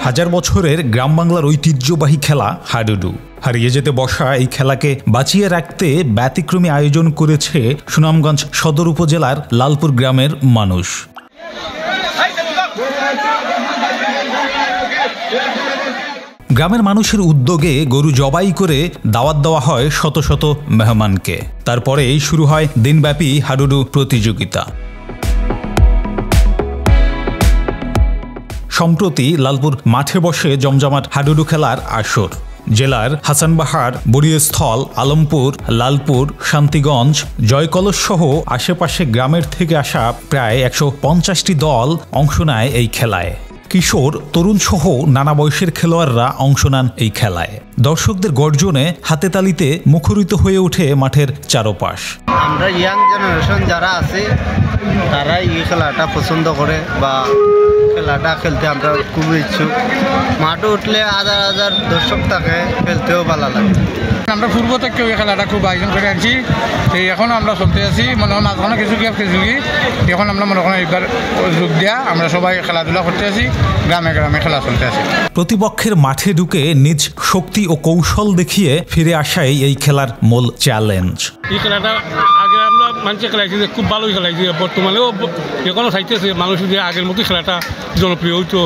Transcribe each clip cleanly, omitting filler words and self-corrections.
হাজার বছরের গ্রাম বাংলার ঐতিহ্যবাহী খেলা হাডুডু। হারিয়ে যেতে বসা এই খেলাকে বাঁচিয়ে রাখতে ব্যতিক্রমী আয়োজন করেছে সুনামগঞ্জ সদর উপজেলার লালপুর গ্রামের মানুষ। গ্রামের মানুষের উদ্যোগে গরু জবাই করে দাওয়াত দেওয়া হয় শত শত মেহমানকে। তারপরেই শুরু হয় দিনব্যাপী হাডুডু প্রতিযোগিতা। সম্প্রতি লালপুর মাঠে বসে জমজমাট হাডুডু খেলার আসর। জেলার হাসানবাহার, বড়িস্থল, আলমপুর, লালপুর, শান্তিগঞ্জ, জয়কলস সহ আশেপাশে গ্রামের থেকে আসা প্রায় ১৫০টি দল অংশ নেয় এই খেলায়। কিশোর, তরুণ সহ নানা বয়সের খেলোয়াড়রা অংশ নেন এই খেলায়। দর্শকদের গর্জনে হাতে তালিতে মুখরিত হয়ে ওঠে মাঠের চারপাশ। আমরা ইয়াং জেনারেশন যারা আছে তারা এই খেলাটা পছন্দ করে বা খেলাটা খেলতে আমরা খুব ইচ্ছুক। মাঠে উঠলে হাজার হাজার দর্শক থাকে, খেলতেও ভালো লাগে। আমরা পূর্ব থেকে ওই খেলাটা খুব আয়োজন করে আনছি, সেই এখন আমরা চলতে আছি। মনে হয় মাঝখানে কিছু গ্যাপ খেলছি, এখন আমরা মনে করেন একবার যোগ দেওয়া আমরা সবাই খেলাধুলা করতে আছি, গ্রামে গ্রামে খেলা চলতে আছি। প্রতিপক্ষের মাঠে ঢুকে নিজ শক্তি ও কৌশল দেখিয়ে ফিরে আসাই এই খেলার মূল চ্যালেঞ্জ। এই খেলাটা আগে আমরা মানুষের খেলাইছি, খুব ভালোই খেলাইছি, বর্তমানেও এখনও চাইতেছে মানুষ যে আগের মতো খেলাটা জনপ্রিয় হইতো,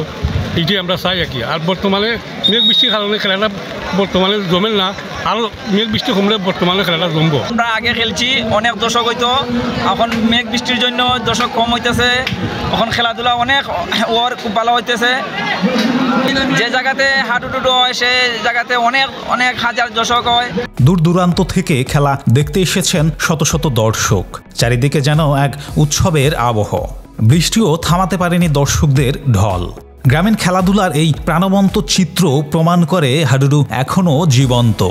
এইটাই আমরা চাই আর কি। আর বর্তমানে মেঘ বৃষ্টির কারণে খেলাটা বর্তমানে জমেল না, আরও মেঘ বৃষ্টি কমলে বর্তমানে খেলাটা জমবো। আমরা আগে খেলছি, অনেক দর্শক হইতো, এখন মেঘ বৃষ্টির জন্য দর্শক কম হইতেছে, এখন খেলাধুলা অনেক ওর খুব ভালো হইতেছে। যে জায়গাতে হাডুডু হয় সেই জায়গাতে অনেক অনেক হাজার দর্শক হয়। দূর দূরান্ত থেকে খেলা দেখতে এসেছেন শত শত দর্শক। চারিদিকে যেন এক উৎসবের আবহ। বৃষ্টিও থামাতে পারেনি দর্শকদের ঢল। গ্রামীণ খেলাধুলার এই প্রাণবন্ত চিত্র প্রমাণ করে হাডুডু এখনও জীবন্ত।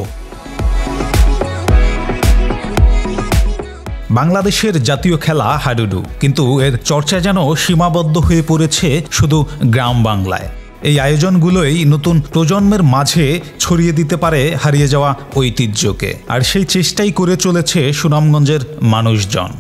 বাংলাদেশের জাতীয় খেলা হাডুডু, কিন্তু এর চর্চা যেন সীমাবদ্ধ হয়ে পড়েছে শুধু গ্রাম বাংলায়। এই আয়োজনগুলোই নতুন প্রজন্মের মাঝে ছড়িয়ে দিতে পারে হারিয়ে যাওয়া ঐতিহ্যকে, আর সেই চেষ্টাই করে চলেছে সুনামগঞ্জের মানুষজন।